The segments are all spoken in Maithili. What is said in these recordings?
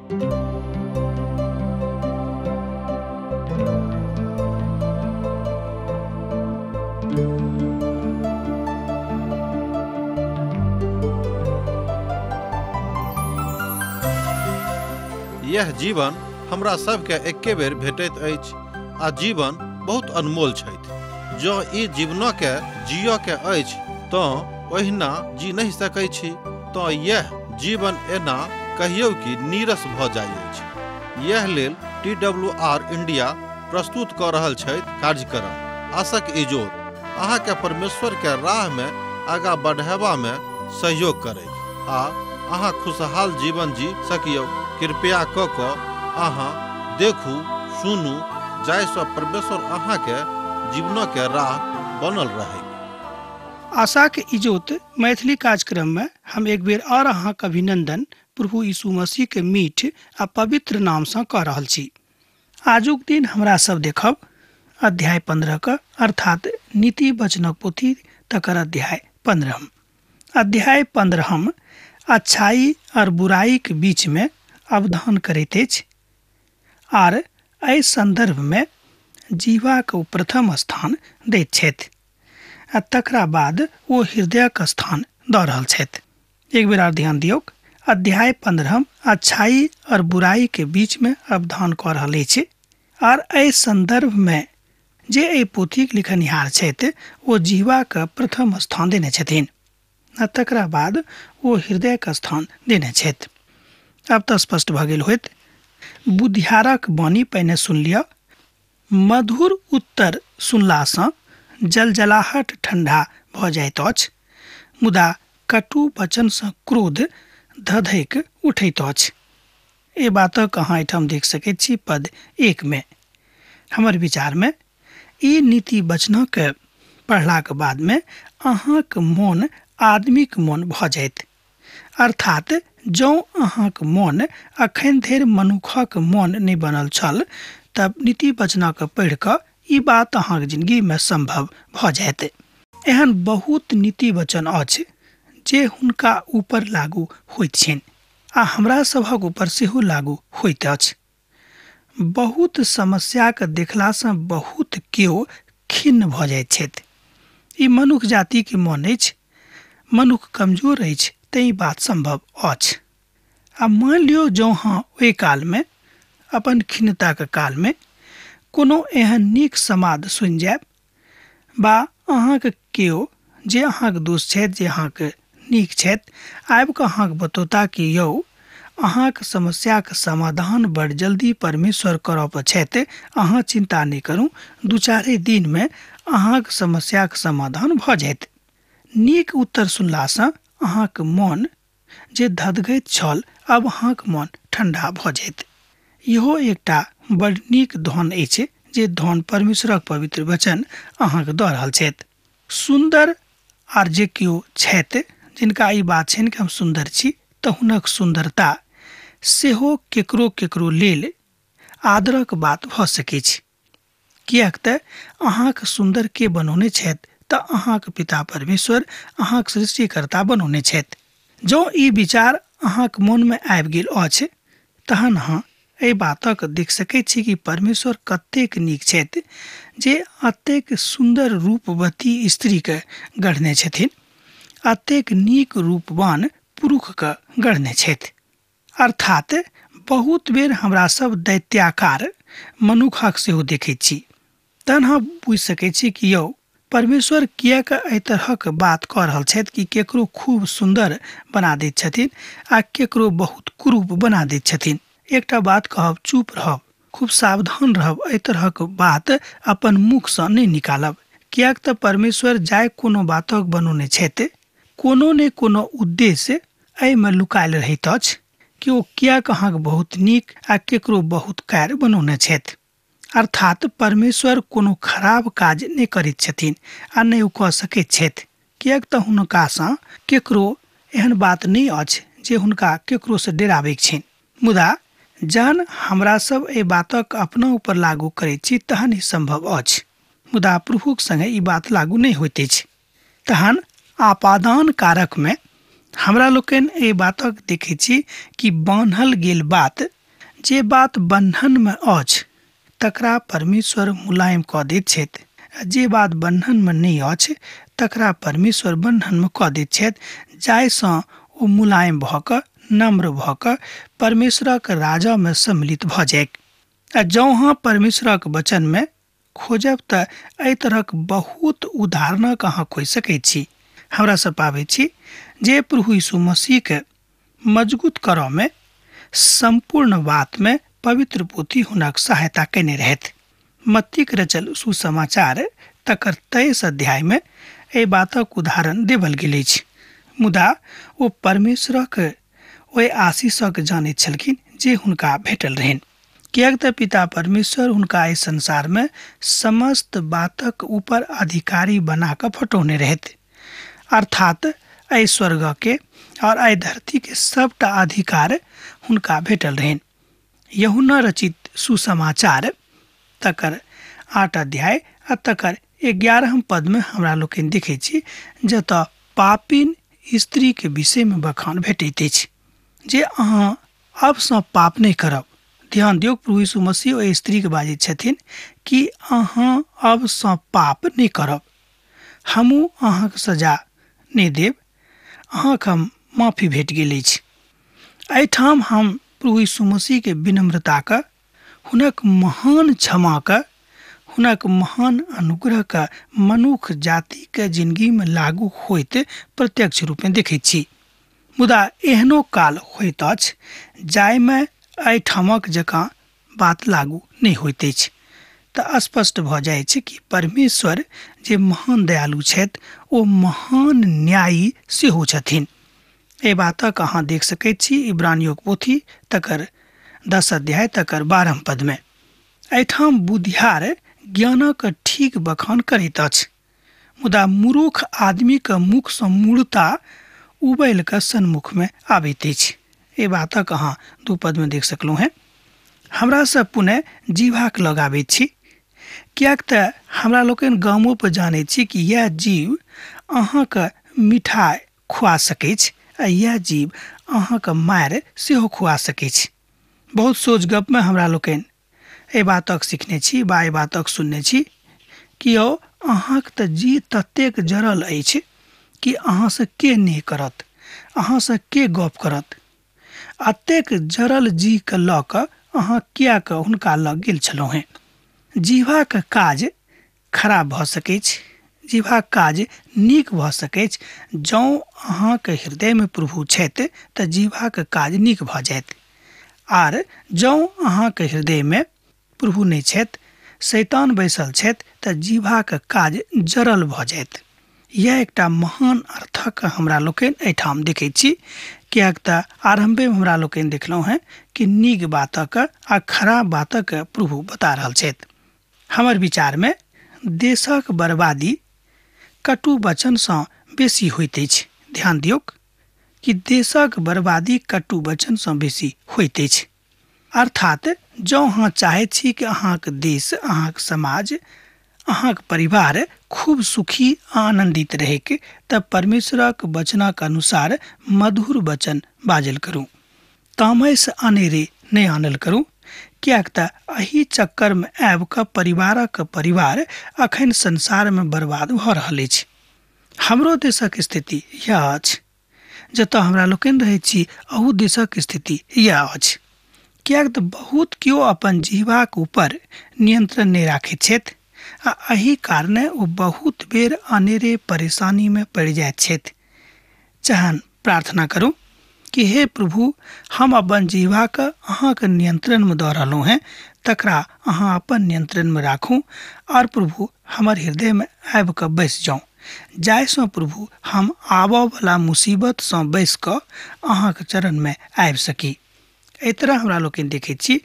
यह जीवन हमरा सबके एके बेर भेटैत अछि आ जीवन बहुत अनमोल छथि। जो ई जीवनों के जियो के अछि तो ओहिना जी नहीं सकै छी तो यह जीवन एना कहियो कि नीरस भ जाइ अछि। यह लेल TWR इंडिया प्रस्तुत क रहल छथि कार्यक्रम आशाक इजोत अहाँ के परमेश्वर के राह में आगा बढ़ावा में सहयोग करे आ अहाँ खुशहाल जीवन जी सकियो। कृपया क अहाँ देखू सुनू जाहिसँ परमेश्वर अहाँ के जीवनों के राह बनल रहे। आशा के इजोत मैथिली कार्यक्रम में हम एक बेर और अहाँ के अभिनंदन प्रभु यीशु मसीह के मीठ आ पवित्र नाम से क रहल छी। आजुक दिन हमरा सब देखब अध्याय 15 का अर्थात नीति वचनक पोथी तकर अध्याय 15। अध्याय 15 अच्छाई और बुराई के बीच में अवधान करैत अछि आर एहि संदर्भ में जीवा के प्रथम स्थान दैत छथि आ तकरा बाद वो हृदय का स्थान दऽ रहल छथि। एक बेर और ध्यान दियौ, अध्याय 15 अच्छाई और बुराई के बीच में अवधान कऽ रहल अछि आर एहि संदर्भ में जे एहि पोथी के लिखनिहार छथि वो जीवा के प्रथम स्थान देने छथिन आ तकरा बाद वो हृदय का स्थान देने छथि। अब तो स्पष्ट भ गेल होइत। बुद्धियारक वाणी पहिने सुन लिअ, मधुर उत्तर सुनलासँ जलजलाहट ठंडा भ जाइत अछि, मुदा कटु वचनसँ क्रोध धधकि उठैत अछि। ए बातक अहाँ एहिठाम देख सकैत छी पद 1 में। हमर विचार में ई नीति वचनक पढ़लाक बाद में अहाँक मोन आदमीक मोन भ जाइत, अर्थात जँ अहाँक मोन अखन धरि मनुखक मोन नहि बनल छल तब नीति वचनक पढ़ि कऽ ई बात अहाँक जिंदगी में संभव भ जायत। एहन बहुत नीति वचन अछि जे हुनका ऊपर लागू होइत छनि आ हमरा सभक ऊपर सेहो लागू होइत अछि। बहुत समस्या के देखलासँ बहुत केओ खिन्न भ जाइत छथि। ई मनुख जाति के मोन अछि, मनुख कमजोर अछि तऽ ई बात संभव अछि। आ मान लियो जँ हाँ ओहि काल में अपन खिन्नता के काल में कोनो एहन नीक समाद सुनि जायब बा अहाँके केओ जे अहाँके दोस्त छथि, जे अहाँके नीक छथि, आबि कऽ अहाँके बतौता कि यौ अहाँके समस्या के समाधान बड़ जल्दी परमेश्वर करब छथि, अहाँ चिंता नहीं करू, 2-4 दिन में अहाँके समस्या के समाधान भ जायत। नीक उत्तर सुनलासँ अहाँके मोन जे धधकैत छल अब अहाँके मोन ठंडा भ जायत। इहो एकटा बड़ नीक धन अछि जे धन परमेश्वरक पवित्र वचन अहाँके दऽ रहल छथि। सुंदर आर जे केओ छथि जिनका ई बात छनि कि हम सुंदर छी तऽ हुनक सुंदरता सेहो केकरो केकरो लेल आदरक बात भ सकै छै। किएक तऽ अहाँके सुंदर के बनौने छथि तऽ अहाँके पिता परमेश्वर अहाँके सृष्टिकर्ता बनौने छथि। जँ ई विचार अहाँके मन में आबि गेल अछि तहन अहाँ एहि बातक देख सकैत छी कि परमेश्वर कतेक नीक छथि जे अतेक सुंदर रूपवती स्त्री के गढ़ने छथिन, अतेक नीक रूपवान पुरुष के गढ़ने छथि। अर्थात बहुत बेर हमरा सब दैत्याकार मनुखक सेहो देखैत छी तहन हम बुझि सकैत छी कि यौ परमेश्वर किएक एहि तरहक बात कऽ रहल छथि कि केकरो खूब सुंदर बना दैत छथिन आ केकरो बहुत कुरूप बना दैत छथिन। एकटा बात कहब, चुप रहब, खूब सावधान रहब, एहि तरहक बात अपन मुखसँ नहि निकालब। किएक तऽ परमेश्वर जाय कोनो बातक बनौने छथि, कोनो ने कोनो उद्देश्य एहिमे लुकायल रहैत अछि कि ओ किएक अहाँके बहुत नीक आ केकरो बहुत कार बनौने छथि। अर्थात परमेश्वर कोनो खराब काज नहि करैत छथिन आ नहि ओ कऽ सकैत छथि, किएक तऽ हुनकासँ केकरो एहन बात नहीं अछि जे हुनका केकरो से डराबैक छनि। मुदा जहन हमरा सब एहि बातक अपना ऊपर लागू करैत छी तहन ई संभव अछि, मुदा प्रभुक संगे ई बात लागू नहीं होइत अछि। तहन आपादान कारक में हमरा लोकनि एहि बातक देखै छी कि बान्हल गेल बात जे बात बंधन में अछि तकरा परमेश्वर मुलायम कऽ दैत छथि, जे बात बंधन में नहीं अछि तकरा परमेश्वर बंधन में कऽ दैत छथि, जाहिसँ ओ मुलायम भऽ कऽ नम्र भऽ कऽ परमेश्वरक राजा में सम्मिलित भऽ जायक। आ जँ अहाँ परमेश्वरक वचन में खोजब तऽ एहि तरहक बहुत उदाहरणक अहाँ खोजि सकैत छी। हमरा सब पाबै छी जे प्रभु यीशु मसीह के मजबूत करऽ में संपूर्ण बात में पवित्र पोथी हुनक सहायता केने रहथि। मत्तीक रचल सुसमाचार तकर 23 अध्याय में एहि बातक उदाहरण देवल गेल अछि। मुदा ओ परमेश्वरक ओहि आशीषक जानैत छलखिन जे हुनका भेटल रहनि, किएक तऽ पिता परमेश्वर हुनका एहि संसार में समस्त बातक ऊपर अधिकारी बना कऽ फटौने रहथि, अर्थात एहि स्वर्ग के और एहि धरती के सबटा अधिकार हुनका भेटल रहनि। यूहन्ना रचित सुसमाचार तकर 8 अध्याय आ तकर 11 पद में हमरा लोकनि देखै छी जतऽ पापिन स्त्री के विषय में बखान भेटैत अछि जे अहाँ अबसँ पाप नहीं करब। ध्यान दियौ, प्रभु यीशु मसीह ओहि स्त्री के बाजै छथिन कि अहाँ अबसँ पाप नहीं करब, हमहूँ अहाँके सजा नहीं देब, अहाँके हम माफी भेट गेल अछि। एहिठाम हम प्रभु यीशु मसीह के विनम्रता का, हुनक महान क्षमा का, हुनक महान अनुग्रह का मनुष्य जाति के जिंदगी में लागू होइत प्रत्यक्ष रूप में देखैत छी। मुदा एहनो काल होइत अछि जाहिमे एहिठामक जकाँ बात लागू नहीं होइत अछि। तऽ स्पष्ट भऽ जाइ छै कि परमेश्वर जे महान दयालु छथि ओ महान न्यायी सेहो छथिन। एहि बातक अहाँ देख सकैत छी इब्रानियोक पोथी तकर 10 अध्याय तकर 12 पद में। एहिठाम बुधियार ज्ञानक ठीक बखान करैत अछि, मुदा मूर्ख आदमी के मुख सँ मूढ़ता उबैल के सन्मुख में आबैत अछि। एहि बातक अहाँ 2 पद में देख सकलहुँ हैं। हमरा सब पुनः जीवाक लगाबैत छी, किएक तऽ हमरा लोकनि गामो पर जानैत छी कि यह जीव अहाँके मिठाइ खुआ सकैत छै आ यह जीव अहाँके मारि सेहो खुआ सकैत छै। बहुत सोच गप में हमरा लोकनि एहि बातक सीखने छी बा एहि बातक सुनने छी कि यौ अहाँके तऽ जी ततेक जरल अछि कि अहाँ से के नहीं करत, अहाँ से के गप करत। अतेक जरल जी के लऽ कऽ अहाँ किया के हुनका लग गेल छलहुँ हैं। जीवा के काज खराब भऽ सकैत छै, जीवा काज नीक भऽ सकैत छै। जँ अहाँके हृदय में प्रभु छथि तऽ जीवा के काज नीक भऽ जायत, आर जँ अहाँके हृदय में प्रभु नहीं छथि, शैतान बैसल छथि तऽ जीवा के काज जरल भऽ जायत। यह एकटा महान अर्थक हमरा लोकनि एहिठाम देखैत छी, किएक तऽ आरंभे में हमरा लोकनि देखलहुँ हैं कि नीक बातक आ खराब बातक प्रभु बता रहल छथि। हमर विचार में देशक बर्बादी कटु वचन सँ बेसी होइत अछि। ध्यान दियौ कि देशक बर्बादी कटु वचन सँ बेसी होइत अछि। अर्थात जँ अहाँ चाहैत छी कि अहाँके देश, अहाँके समाज, अहाँके परिवार खूब सुखी आनंदित रहैके तऽ परमेश्वरक वचनक अनुसार मधुर वचन बाजल करू, तामस अनेरे नहीं आनल करू, किएक तऽ एही चक्कर में आबि कऽ परिवारक परिवार अखन संसार में बर्बाद भऽ रहल अछि। हमरो देशक स्थिति यह अछि, जतऽ हमरा लोकनि रहैत छी अहू देशक स्थिति यह अछि। किएक तऽ बहुत केओ अपन जीवाक ऊपर नियंत्रण नहीं राखैत छथि आ एही कारणे ओ बहुत बेर अनेरे परेशानी में पड़ि जाइत छथि। चाहन प्रार्थना करू कि हे प्रभु, हम अपन जीवाक अहाँके नियंत्रण में दऽ रहलहुँ हैं, तकरा अहाँ अपन नियंत्रण में राखू और प्रभु हमर हृदय में आबि कऽ बैस जाऊँ, जाहिसँ प्रभु हम आबऽ वाला मुसीबत सँ बैस कऽ अहाँके चरण में आबि सकी। एहि तरह हमरा लोकनि देखैत छी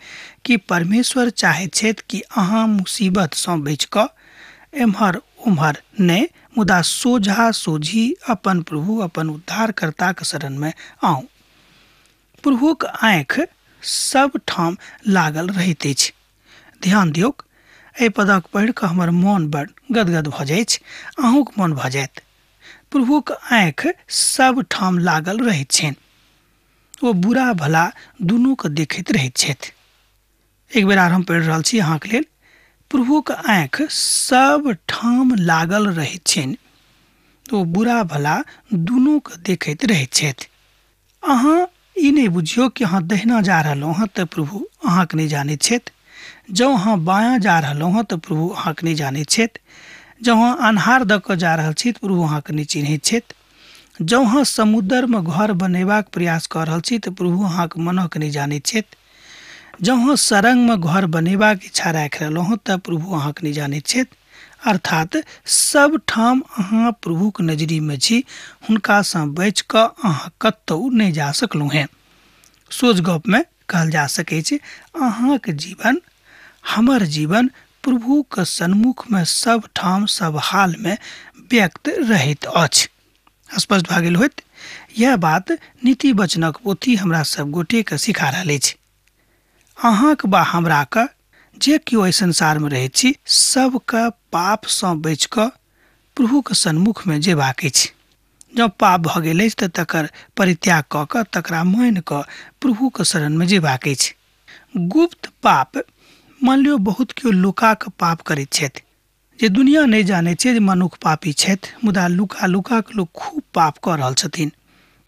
कि परमेश्वर चाहैत छथि कि अहाँ मुसीबत सँ बचि कऽ एम्हर उम्हर नहि, मुदा सोझा सोझी अपन प्रभु, अपन उद्धारकर्ताक शरण में आऊ। प्रभुक आँखि सब ठाम लागल रहैत अछि। ध्यान दियौ, एहि पदक पढ़ि कऽ हमर मोन बड़ गदगद भऽ जाइत छै, अहूँके मोन भऽ जायत। प्रभुक आँखि सब ठाम लागल रहैत छनि, ओ बुरा भला दुनू के देखैत रहैत छथि। एक बेर आर हम पढ़ि रहल छी अहाँके लेल, प्रभुक आँखि सब ठाम लागल रहै छनि, तो बुरा भला दुनू के देखैत रहै छथि। अहाँ ई नहीं बुझियो कि अहाँ दहिना जा रहलहुँ हँ तऽ प्रभु अहाँके नहीं जानै छथि, जँ अहाँ बायाँ जा रहलहुँ हँ तऽ प्रभु अहाँके नहीं जानै छथि, जँ अहाँ अन्हार दऽ कऽ जा रहल छी तऽ प्रभु अहाँके नहीं चिन्हैत छथि, जँ अहाँ समुद्रमे घर बनेबाक प्रयास कऽ रहल छी तऽ प्रभु अहाँके मनक नहीं जानै छथि, जँ अहाँ सड़कमे घर बनेबाक इच्छा राखि रहलहुँ हँ तऽ प्रभु अहाँके नहीं जानै छथि। अर्थात सब ठाम अहाँ प्रभुक नजरीमे छी, हुनकासँ बचि कऽ अहाँ कतहु नहीं जा सकलहुँ हैं। सोझ गपमे कहल जा सकै छै, अहाँके जीवन हमर जीवन प्रभुके सन्मुखमे सब ठाम सब हालमे व्यक्त रहैत अछि। स्पष्ट भऽ गेल होइत। यह बात नीति वचनक पोथी हमरा सब गोटेके सिखा रहल अछि। अहाँके बा हमराके जे केओ एहि संसारमे रहै छी, सबके पापसँ बचि कऽ प्रभुके सन्मुखमे जेबाक अछि। जँ पाप भऽ गेल अछि तऽ तकर परित्याग कऽ कऽ तकरा मानि कऽ प्रभुके शरणमे जेबाक अछि। गुप्त पाप, मान लियौ बहुत केओ लुकाके पाप करैत छथि, जे दुनिया नहीं जानै छै जे मनुख पापी छथि, मुदा लुका लुका के लोग खूब पाप कऽ रहल छथिन।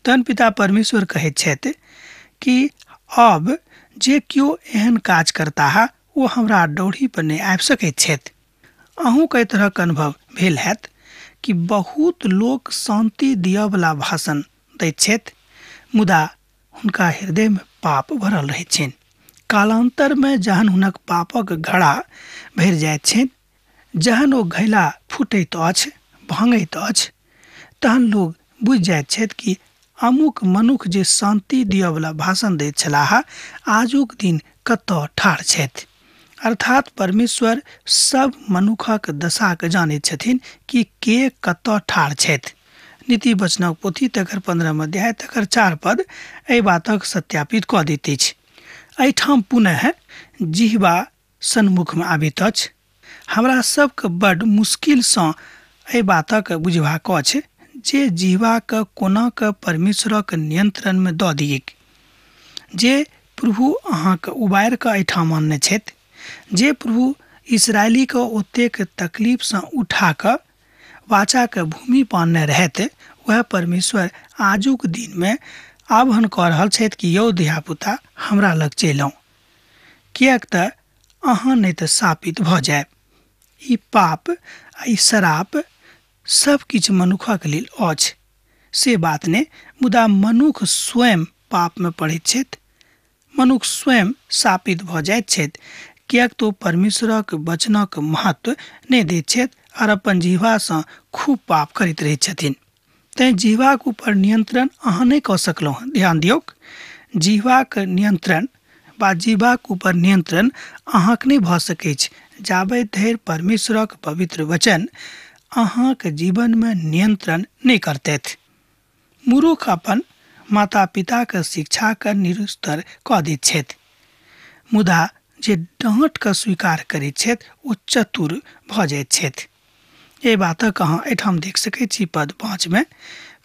तहन पिता परमेश्वर कहैत छथि कि अब जे केओ एहन काज करता है वो हमरा डौरी पर नहीं आबि सकैत छथि। अहूँके एहि तरहक अनुभव भेल हैत कि बहुत लोक शांति दिअवला भाषण दैत छथि, मुदा हुनका हृदयमे पाप भरल रहैत छनि। कालांतरमे जहन हुनक पापक घड़ा भरि जाइत छनि, जहन ओ घैला फूटैत अछि, भांगैत अछि, तहन लोग बुझि जाइत छथि कि अमुक मनुख जे शांति दिअवला भाषण दैत छलाह, आजुक दिन कतऽ ठाढ़ छथि। अर्थात परमेश्वर सब मनुखक दशाके जानैत छथिन कि के कतऽ ठाढ़ छथि। नीति वचनक पोथी तकर 15 अध्याय तकर 4 पद एहि बातक सत्यापित कऽ दैत अछि। एहिठाम पुनः जिह्वा सन्मुखमे आबैत अछि। हमरा सबके बड्ड मुश्किलसँ एहि बातक बुझबाक अछि जे जिह्वाके कोना कऽ परमेश्वरक नियंत्रणमे दऽ दियैक। जे प्रभु अहाँके उबारि कऽ एहिठाम आनने छथि, जे प्रभु इसराइलीके ओतेक तकलीफसँ उठा कऽ वाचाके भूमि पर आनने रहथि, वह परमेश्वर आजुक दिनमे आह्वान कऽ रहल छथि कि यौ धियापुता हमरा लग चलि आउ, किएक तऽ अहाँ नहीं तऽ शापित भऽ जायब। ई पाप आ ई शराप सब किछु मनुखक लेल अछि, से बात नहि, मुदा मनुख स्वयं पापमे पड़ैत छथि, मनुख स्वयं शापित भऽ जाइत छथि, किएक तो परमेश्वरक वचनक महत्व नहीं दैत छथि और अपन जिह्वासँ खूब पाप करैत रहैत छथिन। तैँ जिह्वाक ऊपर नियंत्रण अहाँ नहीं कऽ सकलहुँ। ध्यान दियौक, जिह्वाक नियंत्रण बा जिह्वाक ऊपर नियंत्रण अहाँके नहीं भऽ सकैत जाबे धरि परमेश्वरक पवित्र वचन अहाँके जीवनमे नियंत्रण नहीं करतैथ। मूर्ख अपन माता पिताके शिक्षाके निरुस्तर कऽ दैत छथि, मुदा जे डाँटके स्वीकार करैत छथि ओ चतुर भऽ जाइत छथि। एहि बातक अहाँ एहिठाम देख सकैत छी। पद 5 में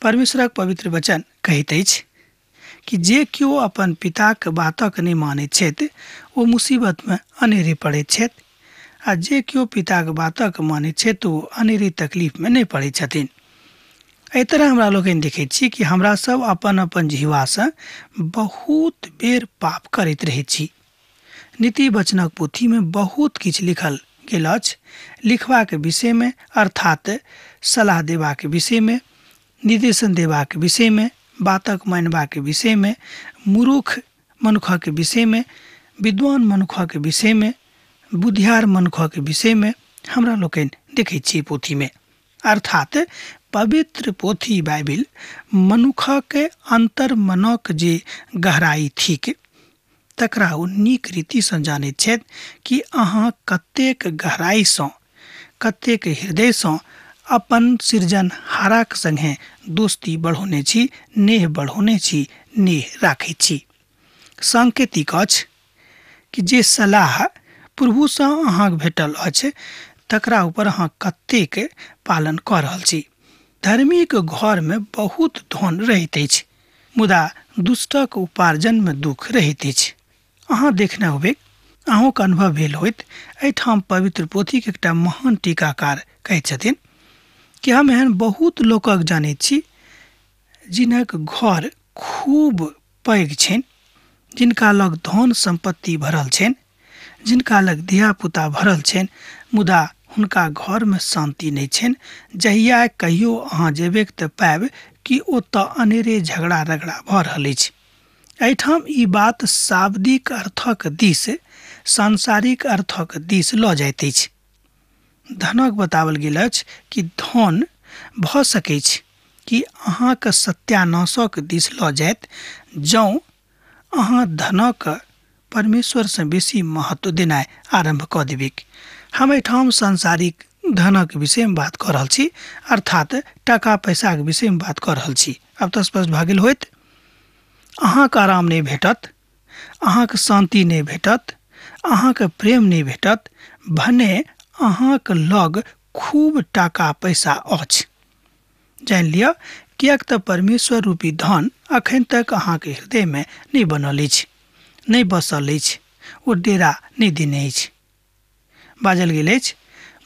परमेश्वरक पवित्र वचन कहैत अछि कि जे केओ अपन पिताके बातक नहीं मानैत छथि ओ मुसीबतमे अनेरे पड़ैत छथि, आ जे केओ पिताके बातक मानैत छथि ओ अनेरे तकलीफमे नहीं पड़ैत छथिन। एहि तरह हमरा लोकनि देखैत छी कि हमरा सब अपन अपन जिह्वासँ बहुत बेर पाप करैत रहैत छी। नीति वचनक पोथीमे बहुत किछु लिखल गेल अछि, लिखबाक विषयमे अर्थात सलाह देबाक विषयमे, निर्देशन देबाक विषयमे, बातक मानबाक विषयमे, मूर्ख मनुखक विषयमे, विद्वान मनुखक विषयमे, बुद्धियार मनुखक विषयमे हमरा लोकनि देखैत छी पोथीमे। अर्थात पवित्र पोथी बाइबिल मनुखक अंतर मनक जे गहराई थिक तकरा ओ नीक रीतिसँ जानैत छथि कि अहाँ कतेक गहराईसँ, कतेक हृदयसँ अपन सृजनहारक संगे दोस्ती बढ़ौने छी, नेह बढ़ौने छी, नेह राखैत छी। सांकेतिक अछि कि जे सलाह प्रभुसँ अहाँके भेटल अछि तकरा ऊपर अहाँ कतेक पालन कऽ रहल छी। धर्मीक घरमे बहुत धन रहैत अछि, मुदा दुष्टक उपार्जनमे दुख रहैत अछि। अहाँ देखने होबे अहूँके अनुभव भेल होइत। एहिठाम पवित्र पोथीक एकटा महान टीकाकार कहैत छथिन कि हम एहन बहुत लोकक जानैत छी जिनक घर खूब पैघ छनि, जिनका लग धन सम्पत्ति भरल छनि, जिनका लग धिया पुता भरल छनि, मुदा हुनका घरमे शान्ति नहि छनि। जहिया कहियो अहाँ जेबै तऽ पायब कि ओतऽ अनेरे झगड़ा रगड़ा भऽ रहल अछि। एहिठाम ई बात शाब्दिक अर्थक दिस, सांसारिक अर्थक दिस लऽ जाइत अछि। धनक बताओल गेल अछि कि धन भऽ सकैत छै कि अहाँके सत्यानाशक दिस लऽ जायत जँ अहाँ धनक परमेश्वरसँ बेसी महत्व देनाइ आरम्भ कऽ देबै। हम एहिठाम सांसारिक धनक विषयमे बात कऽ रहल छी, अर्थात टाका पैसाके विषयमे बात कऽ रहल छी। आब तऽ स्पष्ट भऽ गेल होइत। अहाँके आराम नहि भेटत, अहाँके शान्ति नहि भेटत, अहाँके प्रेम नहि भेटत भने अहाँके लग खूब टाका पैसा अछि। जानि लिअ, किएक तऽ परमेश्वर रूपी धन अखन तक अहाँके हृदयमे नहि बनल अछि, नहि बसल अछि, ओ डेरा नहि देने अछि। बाजल गेल अछि।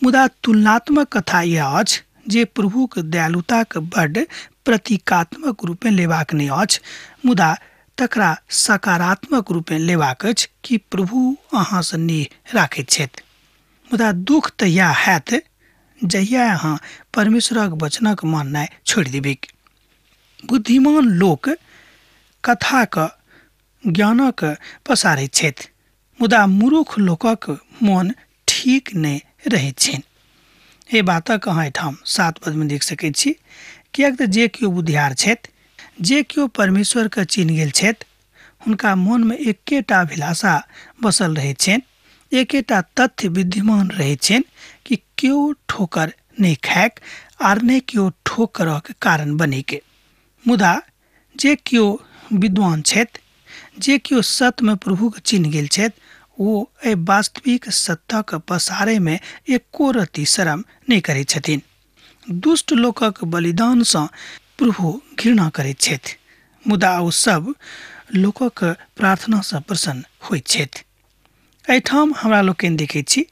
मुदा तुलनात्मक कथा यह अछि जे प्रभुक दयालुताके बड्ड प्रतीकात्मक रूपे लेबाक नहि अछि, मुदा तकरा सकारात्मक रूपे लेबाक अछि कि प्रभु अहाँसँ नेह राखैत छथि। मुदा दुख तऽ इएह हैत जहिया अहाँ परमेश्वरक वचनक माननाइ छोड़ि देबै। बुद्धिमान लोक कथाक ज्ञानक पसारैत छथि, मुदा मूर्ख लोकक मोन ठीक नहि रहैत छनि। एहि बातक अहाँ एहिठाम 7 पदमे देख सकैत छी। किएक तऽ जे केओ बुद्धियार छथि, जे केओ परमेश्वरके चिन्ह गेल छथि, हुनका मोनमे एकेटा अभिलाषा बसल रहैत छनि, एकेटा तथ्य विद्यमान रहैत छनि कि केओ ठोकर नहि खायक आर नहि केओ ठोकरक कारण बनैके। मुदा जे केओ विद्वान छथि, जे केओ सत्यमे प्रभुके चिन्ह गेल छथि, ओ एहि वास्तविक सत्यक पसारैमे एको रत्ती शरम नहि करैत छथिन। दुष्ट लोकक बलिदानसँ प्रभु घृणा करैत छथि, मुदा ओ सब लोकक प्रार्थनासँ प्रसन्न होइत छथि। एहिठाम हमरा लोकनि देखैत छी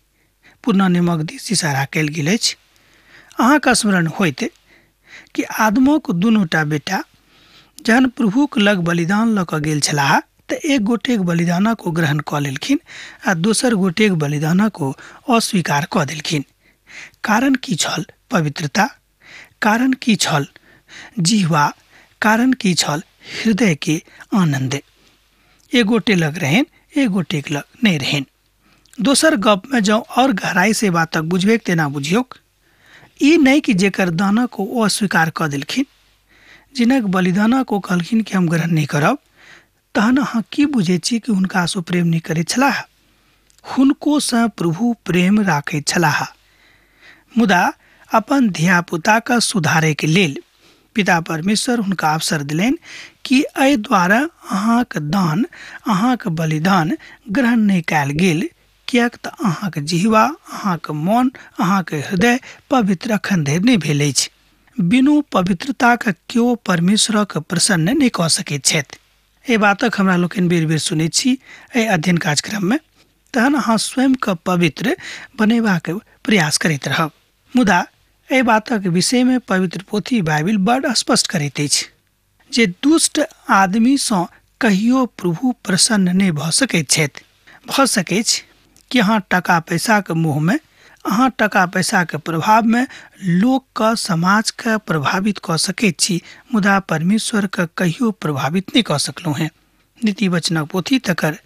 पुरना नियमक दिस इशारा कयल गेल अछि। अहाँके स्मरण होइत कि आदमक दुनूटा बेटा जहन प्रभुक लग बलिदान लऽ कऽ गेल छलाह तऽ एक गोटेक बलिदानक ओ ग्रहण कऽ लेलखिन आ दोसर गोटेक बलिदानक ओ अस्वीकार कऽ देलखिन। कारण की छल? पवित्रता। कारण की छल? जिह्वा। कारण की छल? हृदय के आनंद। एक गोटे लग रहेन, एक गोटे लग नहीं रहेन। दोसर गप में जाओ और गहराई से बातक बुझबे तेना बुझियोक। ई नहीं कि जेकर दानक ओ अस्वीकार कऽ देलखिन, जिनक बलिदानक ओ कहलखिन कि हम ग्रहण नहीं करब, तहन अहाँ की बुझे छी कि हुनका सो प्रेम नहीं करैत छलाह? हुनको सँ प्रभु प्रेम राखैत छलाह, मुदा अपन धिया पुता का सुधारे के लेल पिता परमेश्वर हुनका अवसर दिलनि कि एहि द्वारा अहाँक दान, अहाँक बलिदान ग्रहण नहीं कयल गेल, किएक तऽ अहाँक जिह्वा, अहाँक मन, अहाँक हृदय पवित्र अखन धरि नहि भेल अछि। बिनु पवित्रताक केओ परमेश्वरक प्रसन्न नहि कऽ सकैत छथि। एहि बातक हमरा लोकनि बेर बेर सुनैत छी एहि अध्ययन कार्यक्रममे, तहन अहाँ स्वयंके पवित्र बनेबाक प्रयास करैत रहब। मुदा एहि बातक विषयमे पवित्र पोथी बाइबिल बड़ स्पष्ट करैत अछि जे दुष्ट आदमीसँ कहियो प्रभु प्रसन्न नहि भऽ सकैत छथि। भऽ सकैत छै कि अहाँ टका पैसाके मोहमे, अहाँ टका पैसाके प्रभावमे लोकके, समाजके प्रभावित कऽ सकैत छी, मुदा परमेश्वरके कहियो प्रभावित नहीं कऽ सकलहुँ हैं। नीति वचनक पोथी तकर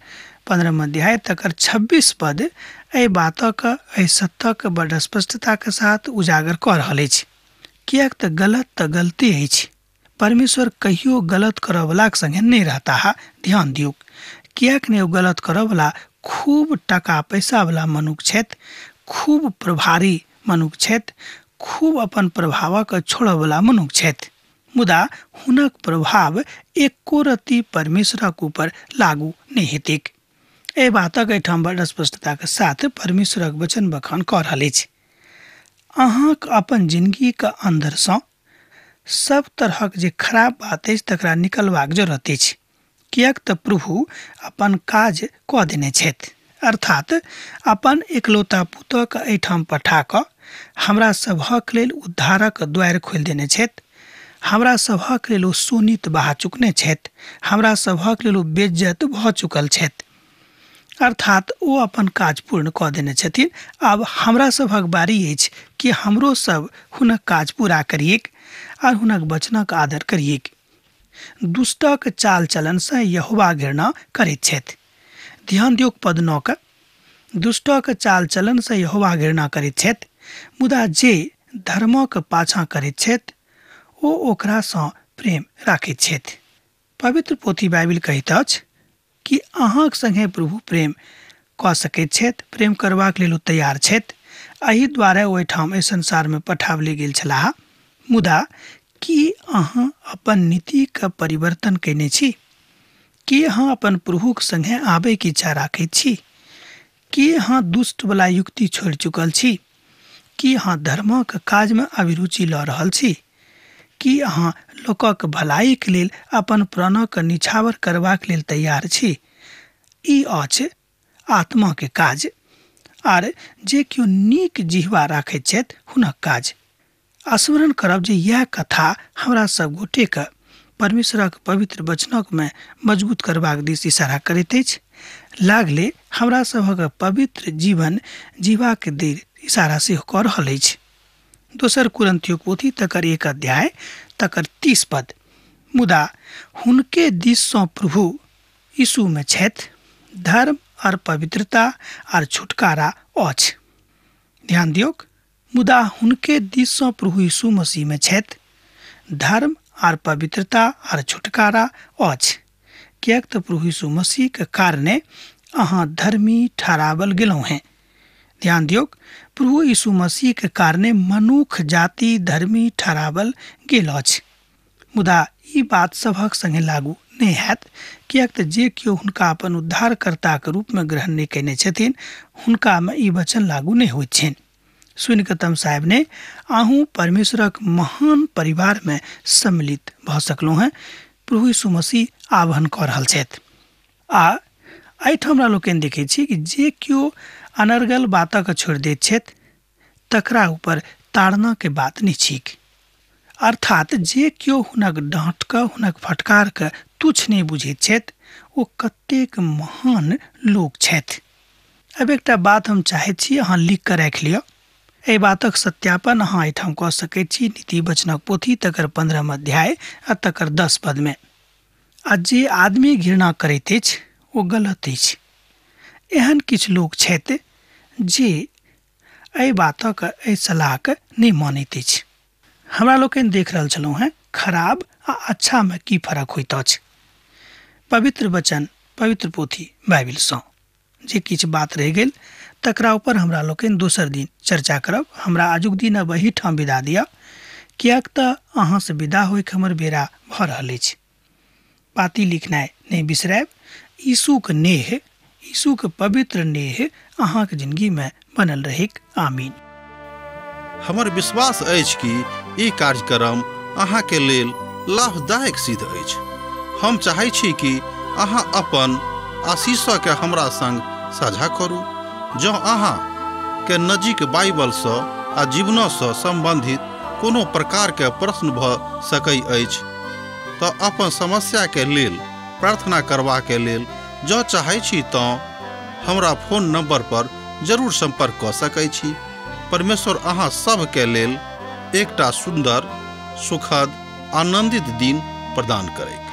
15 अध्याय तकर 26 पद एहि बातक, एहि सत्यक बड़ स्पष्टता के साथ उजागर कऽ रहल अछि। किएक तऽ गलती अछि। परमेश्वर कहियो गलत करऽवलाक संगे नहीं रहता है। ध्यान दियौ, किएक नहीं ओ गलत करऽवला खूब टका पैसा वाला मनुख छथि, खूब प्रभारी मनुख छथि, खूब अपन प्रभावक छोड़ऽवला मनुख छथि, मुदा हुनक प्रभाव एको रत्ती परमेश्वरक ऊपर लागू नहीं हेतैक। एहि बातक एहिठाम बड़ स्पष्टता के साथ परमेश्वरक वचन बखान कऽ रहल अछि। अहाँक अपन जिंदगीके अन्दरसँ सब तरहक जे खराब बात अछि तकरा निकलबाक जरूरत अछि, किएक तऽ प्रभु अपन काज कऽ देने छथि। अर्थात अपन एकलौता पुत्र के एहिठाम पठा कऽ हमरा सभक लेल उद्धारक द्वार खोलि देने छथि। हमरा सभक लेल ओ सोनीत बहा चुकने छथि। हमरा सभक लेल ओ बेइज्जत भऽ चुकल छथि। अर्थात ओ अपन काज पूर्ण कऽ देने छथिन। आब हमरा सभक बारी अछि कि हमरो सब हुनक काज पूरा करियैक और हुनक वचनक आदर करियैक। दुष्टक चाल चलन से यहोवा घृणा करैत छथि। ध्यान दियौक पद 9 के। दुष्टक चाल चलन से यहोवा घृणा करैत छथि, मुदा जे धर्मक पाछा करैत छथि ओ ओकरा सँ प्रेम राखैत छथि। पवित्र पोथी बाइबिल कहैत अछि कि अहाँक संगे प्रभु प्रेम कऽ सकैत छथि, प्रेम करबाक लेल ओ तैयार छथि। एहि दुआरे ओहिठाम एहि संसारमे पठाओल गेल छलाह। मुदा की अहाँ अपन नीतिके परिवर्तन कयने छी? की अहाँ अपन प्रभुक संगे आबैके इच्छा राखैत छी? की अहाँ दुष्टवला युक्ति छोड़ि चुकल छी? की अहाँ धर्मक काजमे अभिरुचि लऽ रहल छी? की अहाँ लोकक भलाइके लेल अपन प्राणक निछावर करबाक लेल तैयार छी? ई अछि आत्माके काज, आर जे केओ नीक जिह्वा राखैत छथि हुनक काज। स्मरण करब जे यह कथा हमरा सब गोटेके परमेश्वरक पवित्र वचनक में मजबूत करबाक दिस इशारा करैत अछि। लागले हमरा सभक पवित्र जीवन जीवाक देर इशारा सेहो कऽ रहल अछि। दोसर कुरिन्थियों पोथी तकर 1 अध्याय तकर 30 पद। मुदा हुनके दिस सँ प्रभु यीशु में छथि, धर्म और पवित्रता और छुटकारा अछि। ध्यान दियौक, मुदा हुनके दिस सँ प्रभु यीशु मसीह में छथि, धर्म और पवित्रता और छुटकारा अछि। कियाक तऽ प्रभु यीशु मसीह के कारणे अहाँ धर्मी ठहरावल गेलहुँ हैं। ध्यान दियौक, प्रभु यीशु मसीह के कारणे मनुख जाति धर्मी ठहरावल गेल अछि। मुदा ई बात सभक संगे लागू नहीं हैत, कियाक तऽ जे केओ हुनका अपन उद्धारकर्ता के रूप में ग्रहण नहीं कयने छथिन हुनका में ई वचन लागू नहीं होइत छनि। सुनि कऽ तम साहेब ने अहूँ परमेश्वरक महान परिवार में सम्मिलित भऽ सकलहुँ हैं। प्रभु यीशु मसीह आह्वान कऽ रहल छथि। आ एहिठाम हमरा लोकनि देखैत छी कि जे केओ अनर्गल बातक छोड़ि दैत छथि तकरा ऊपर ताड़ना के बात नहीं छीक। अर्थात जे केओ हुनक डाँट कऽ हुनक फटकार कऽ तुच्छ नहीं बुझैत छथि ओ कतेक महान लोक छथि। अब एकटा बात हम चाहैत छी अहाँ लिख कऽ राखि लिअ। एहि बातक सत्यापन अहाँ एहिठाम कऽ सकैत छी नीति वचनक पोथी तकर 15 अध्याय आ तकर 10 पद में। आ जे आदमी घृणा करैत अछि ओ गलत अछि। एहन किछु लोक छथि जे एहि बातक एहि सलाहके नहीं मानैत अछि। हमरा लोकनि देख रहल छलहुँ हैं खराब आ अच्छा में की फर्क होइत अछि। पवित्र वचन पवित्र पोथी बाइबिल सँ जे किछु बात रहि गेल तकरा ऊपर हमरा लोकनि दोसर दिन चर्चा करब। हमरा आजुक दिन अब एही ठाम विदा दिअ, कियाक तऽ अहाँ से विदा होइके हमर बेरा भऽ रहल अछि। पाती लिखनाइ नहीं बिसरायब। यीशुके नेह, यीशुके पवित्र नेह अहाँके जिंदगी में बनल रहेक। आमीन। हमर विश्वास अछि कि ई कार्यक्रम अहाँके लेल लाभदायक सिद्ध अछि। हम चाहै छी कि अहाँ अपन आशीषके हमरा संग साझा करू। जँ अहाँ के नजीक बाइबल सँ आ जीवन सँ संबंधित कोनो प्रकार के प्रश्न भऽ सकै अछि तऽ अपन समस्या के लेल प्रार्थना करबा के लेल जँ चाहै छी तऽ हमरा फोन नंबर पर जरूर संपर्क कऽ सकै छी। परमेश्वर अहाँ सब के लेल एकटा सुंदर, सुखद, आनंदित दिन प्रदान करे।